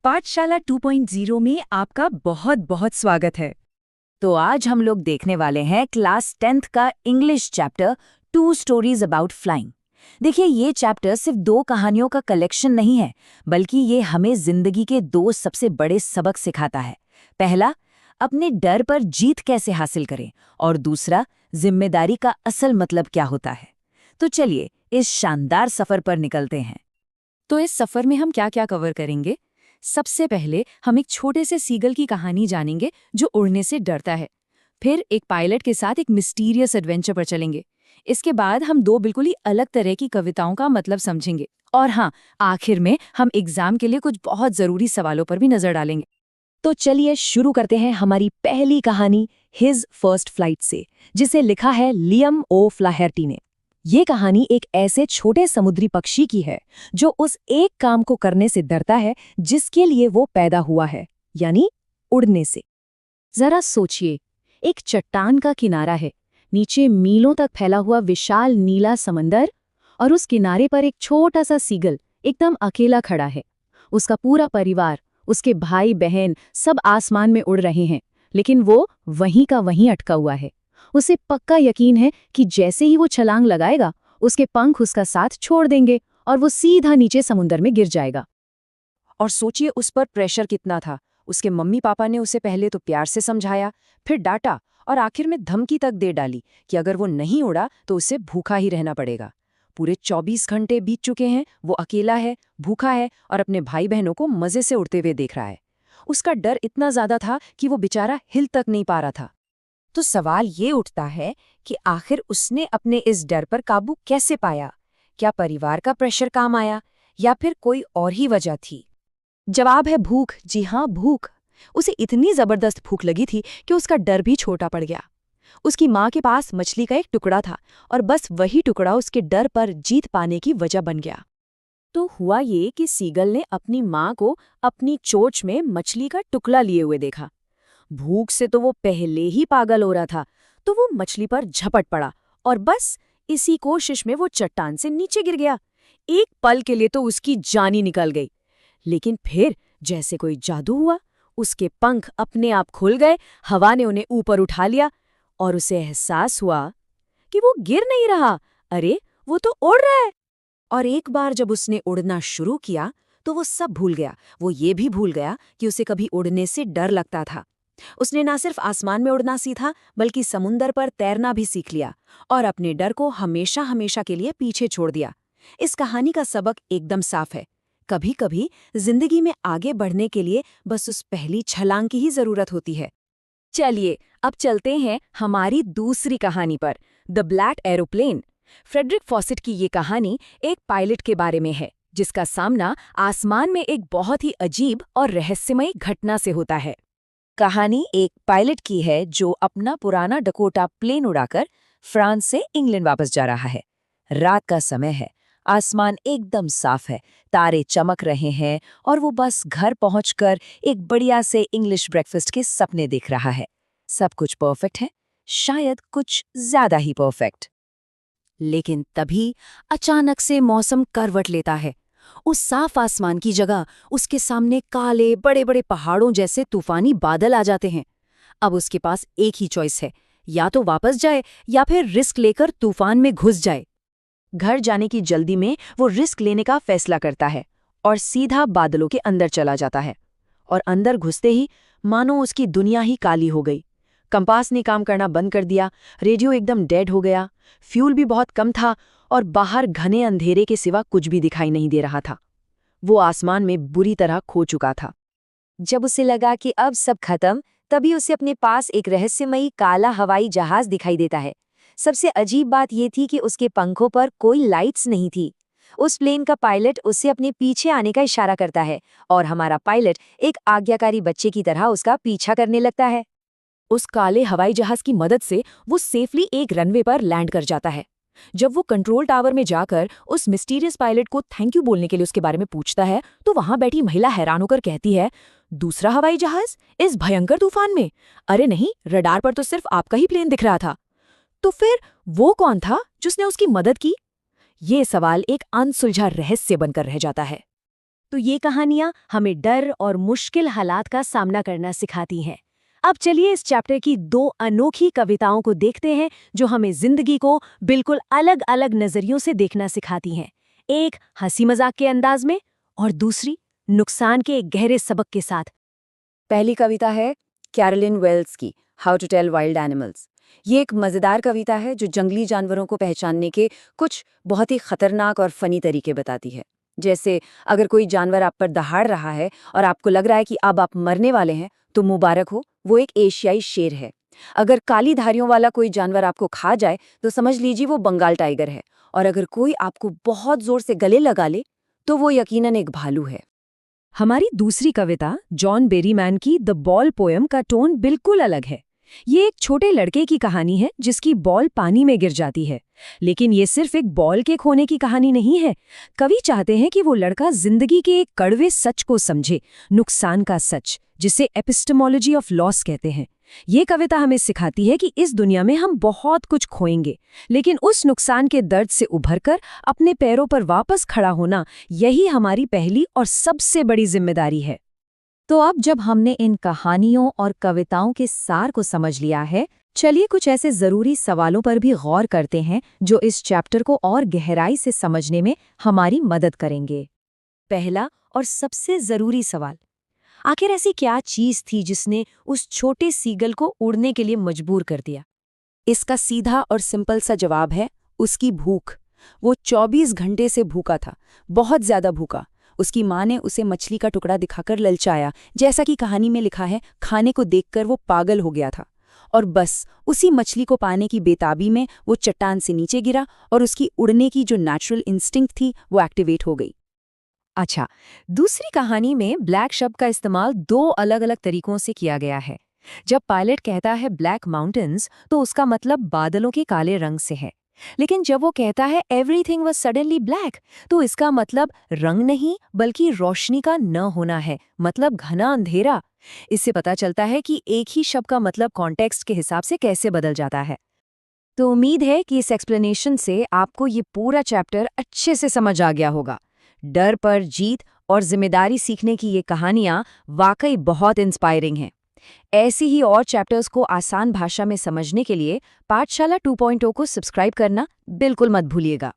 पाठशाला 2.0 में आपका बहुत बहुत स्वागत है। तो आज हम लोग देखने वाले हैं क्लास 10th का English chapter 2 stories about flying. देखिए, ये चैप्टर सिर्फ 2 कहानियों का कलेक्शन नहीं है, बल्कि ये हमें जिंदगी के 2 सबसे बड़े सबक सिखाता है। पहला, अपने डर पर जीत कैसे हासिल करें, और दूसरा, जिम्मेदारी का असल मतलब क्या होता है। तो चलिए इस शानदार सफर पर निकलते हैं। तो इस सफर में हम क्या क्या कवर करेंगे? सबसे पहले हम एक छोटे से सीगल की कहानी जानेंगे जो उड़ने से डरता है। फिर एक पायलट के साथ एक मिस्टीरियस एडवेंचर पर चलेंगे। इसके बाद हम 2 बिल्कुल ही अलग तरह की कविताओं का मतलब समझेंगे। और हाँ, आखिर में हम एग्जाम के लिए कुछ बहुत जरूरी सवालों पर भी नजर डालेंगे। तो चलिए शुरू करते हैं हमारी पहली कहानी हिज फर्स्ट फ्लाइट से, जिसे लिखा है लियम ओ फ्लाहर्टी ने। ये कहानी एक ऐसे छोटे समुद्री पक्षी की है जो उस एक काम को करने से डरता है जिसके लिए वो पैदा हुआ है, यानी उड़ने से। जरा सोचिए, एक चट्टान का किनारा है, नीचे मीलों तक फैला हुआ विशाल नीला समंदर, और उस किनारे पर एक छोटा सा सीगल एकदम अकेला खड़ा है। उसका पूरा परिवार, उसके भाई बहन सब आसमान में उड़ रहे हैं, लेकिन वो वहीं का वहीं अटका हुआ है। उसे पक्का यकीन है कि जैसे ही वो छलांग लगाएगा, उसके पंख उसका साथ छोड़ देंगे और वो सीधा नीचे समुद्र में गिर जाएगा। और सोचिए उस पर प्रेशर कितना था। उसके मम्मी पापा ने उसे पहले तो प्यार से समझाया, फिर डांटा और आखिर में धमकी तक दे डाली कि अगर वो नहीं उड़ा तो उसे भूखा ही रहना पड़ेगा। पूरे 24 घंटे बीत चुके हैं, वो अकेला है, भूखा है और अपने भाई बहनों को मजे से उड़ते हुए देख रहा है। उसका डर इतना ज्यादा था कि वो बेचारा हिल तक नहीं पा रहा था। तो सवाल ये उठता है कि आखिर उसने अपने इस डर पर काबू कैसे पाया? क्या परिवार का प्रेशर काम आया, या फिर कोई और ही वजह थी? जवाब है भूख। जी हाँ, भूख। उसे इतनी जबरदस्त भूख लगी थी कि उसका डर भी छोटा पड़ गया। उसकी माँ के पास मछली का एक टुकड़ा था और बस वही टुकड़ा उसके डर पर जीत पाने की वजह बन गया। तो हुआ ये कि सीगल ने अपनी माँ को अपनी चोंच में मछली का टुकड़ा लिए हुए देखा। भूख से तो वो पहले ही पागल हो रहा था, तो वो मछली पर झपट पड़ा और बस इसी कोशिश में वो चट्टान से नीचे गिर गया। एक पल के लिए तो उसकी जान ही निकल गई, लेकिन फिर जैसे कोई जादू हुआ, उसके पंख अपने आप खुल गए, हवा ने उन्हें ऊपर उठा लिया और उसे एहसास हुआ कि वो गिर नहीं रहा, अरे वो तो उड़ रहा है। और एक बार जब उसने उड़ना शुरू किया तो वो सब भूल गया। वो ये भी भूल गया कि उसे कभी उड़ने से डर लगता था। उसने ना सिर्फ आसमान में उड़ना सीखा, बल्कि समुंदर पर तैरना भी सीख लिया और अपने डर को हमेशा हमेशा के लिए पीछे छोड़ दिया। इस कहानी का सबक एकदम साफ है। कभी कभी जिंदगी में आगे बढ़ने के लिए बस उस पहली छलांग की ही जरूरत होती है। चलिए अब चलते हैं हमारी दूसरी कहानी पर, the black aeroplane. Frederick Fawcett की ये कहानी एक पायलट के बारे में है, जिसका सामना आसमान में एक बहुत ही अजीब और रहस्यमयी घटना से होता है। कहानी एक पायलट की है जो अपना पुराना डकोटा प्लेन उड़ाकर फ्रांस से इंग्लैंड वापस जा रहा है। रात का समय है, आसमान एकदम साफ है, तारे चमक रहे हैं और वो बस घर पहुंचकर एक बढ़िया से इंग्लिश ब्रेकफास्ट के सपने देख रहा है। सब कुछ परफेक्ट है, शायद कुछ ज्यादा ही परफेक्ट। लेकिन तभी अचानक से मौसम करवट लेता है। उस साफ आसमान की जगह उसके सामने काले बड़े बड़े पहाड़ों जैसे तूफानी बादल आ जाते हैं। अब उसके पास एक ही चॉइस है, या तो वापस जाए या फिर रिस्क लेकर तूफान में घुस जाए। घर जाने की जल्दी में वो रिस्क लेने का फैसला करता है और सीधा बादलों के अंदर चला जाता है। और अंदर घुसते ही मानो उसकी दुनिया ही काली हो गई। कंपास ने काम करना बंद कर दिया, रेडियो एकदम डेड हो गया, फ्यूल भी बहुत कम था और बाहर घने अंधेरे के सिवा कुछ भी दिखाई नहीं दे रहा था। वो आसमान में बुरी तरह खो चुका था। जब उसे लगा कि अब सब खत्म, तभी उसे अपने पास एक रहस्यमयी काला हवाई जहाज दिखाई देता है। सबसे अजीब बात यह थी कि उसके पंखों पर कोई लाइट्स नहीं थी। उस प्लेन का पायलट उसे अपने पीछे आने का इशारा करता है और हमारा पायलट एक आज्ञाकारी बच्चे की तरह उसका पीछा करने लगता है। उस काले हवाई जहाज की मदद से वो सेफली एक रनवे पर लैंड कर जाता है। जब वो कंट्रोल टावर में जाकर उस मिस्टीरियस पायलट को थैंक यू बोलने के लिए उसके बारे में पूछता है, तो वहां बैठी महिला हैरान होकर कहती है, दूसरा हवाई जहाज इस भयंकर तूफान में? अरे नहीं, रडार पर तो सिर्फ आपका ही प्लेन दिख रहा था। तो फिर वो कौन था जिसने उसकी मदद की? ये सवाल एक अनसुलझा रहस्य बनकर रह जाता है। तो ये कहानियां हमें डर और मुश्किल हालात का सामना करना सिखाती हैं। अब चलिए इस चैप्टर की 2 अनोखी कविताओं को देखते हैं जो हमें जिंदगी को बिल्कुल अलग अलग नजरियों से देखना सिखाती हैं। एक हंसी मजाक के अंदाज में और दूसरी नुकसान के एक गहरे सबक के साथ। पहली कविता है कैरोलिन वेल्स की how to tell wild animals. ये एक मज़ेदार कविता है जो जंगली जानवरों को पहचानने के कुछ बहुत ही खतरनाक और फनी तरीके बताती है। जैसे अगर कोई जानवर आप पर दहाड़ रहा है और आपको लग रहा है कि अब आप मरने वाले हैं, तो मुबारक हो, वो एक एशियाई शेर है। अगर काली धारियों वाला कोई जानवर आपको खा जाए तो समझ लीजिए वो बंगाल टाइगर है। और अगर कोई आपको बहुत जोर से गले लगा ले तो वो यकीनन एक भालू है। हमारी दूसरी कविता जॉन बेरीमैन की द बॉल पोयम का टोन बिल्कुल अलग है। ये एक छोटे लड़के की कहानी है जिसकी बॉल पानी में गिर जाती है। लेकिन ये सिर्फ एक बॉल के खोने की कहानी नहीं है। कवि चाहते हैं कि वो लड़का जिंदगी के एक कड़वे सच को समझे, नुकसान का सच, जिसे एपिस्टेमोलॉजी ऑफ लॉस कहते हैं। ये कविता हमें सिखाती है कि इस दुनिया में हम बहुत कुछ खोएंगे, लेकिन उस नुकसान के दर्द से उभरकर अपने पैरों पर वापस खड़ा होना, यही हमारी पहली और सबसे बड़ी जिम्मेदारी है। तो अब जब हमने इन कहानियों और कविताओं के सार को समझ लिया है, चलिए कुछ ऐसे जरूरी सवालों पर भी गौर करते हैं जो इस चैप्टर को और गहराई से समझने में हमारी मदद करेंगे। पहला और सबसे जरूरी सवाल, आखिर ऐसी क्या चीज थी जिसने उस छोटे सीगल को उड़ने के लिए मजबूर कर दिया? इसका सीधा और सिंपल सा जवाब है उसकी भूख। वो 24 घंटे से भूखा था, बहुत ज्यादा भूखा। उसकी माँ ने उसे मछली का टुकड़ा दिखाकर ललचाया, जैसा कि कहानी में लिखा है, खाने को देखकर वो पागल हो गया था। और बस उसी मछली को पाने की बेताबी में वो चट्टान से नीचे गिरा और उसकी उड़ने की जो नेचुरल इंस्टिंक्ट थी वो एक्टिवेट हो गई। अच्छा, दूसरी कहानी में ब्लैक शब्द का इस्तेमाल 2 अलग-अलग तरीकों से किया गया है। जब पायलट कहता है ब्लैक माउंटेन्स, तो उसका मतलब बादलों के काले रंग से है। लेकिन जब वो कहता है एवरीथिंग वाज सडनली ब्लैक, तो इसका मतलब रंग नहीं बल्कि रोशनी का न होना है, मतलब घना अंधेरा। इससे पता चलता है कि एक ही शब्द का मतलब कॉन्टेक्स्ट के हिसाब से कैसे बदल जाता है। तो उम्मीद है कि इस एक्सप्लेनेशन से आपको ये पूरा चैप्टर अच्छे से समझ आ गया होगा। डर पर जीत और जिम्मेदारी सीखने की ये कहानियां वाकई बहुत इंस्पायरिंग हैं। ऐसी ही और चैप्टर्स को आसान भाषा में समझने के लिए पाठशाला 2.0 को सब्सक्राइब करना बिल्कुल मत भूलिएगा।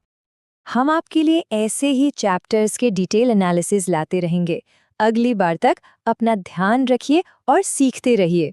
हम आपके लिए ऐसे ही चैप्टर्स के डिटेल एनालिसिस लाते रहेंगे। अगली बार तक अपना ध्यान रखिए और सीखते रहिए।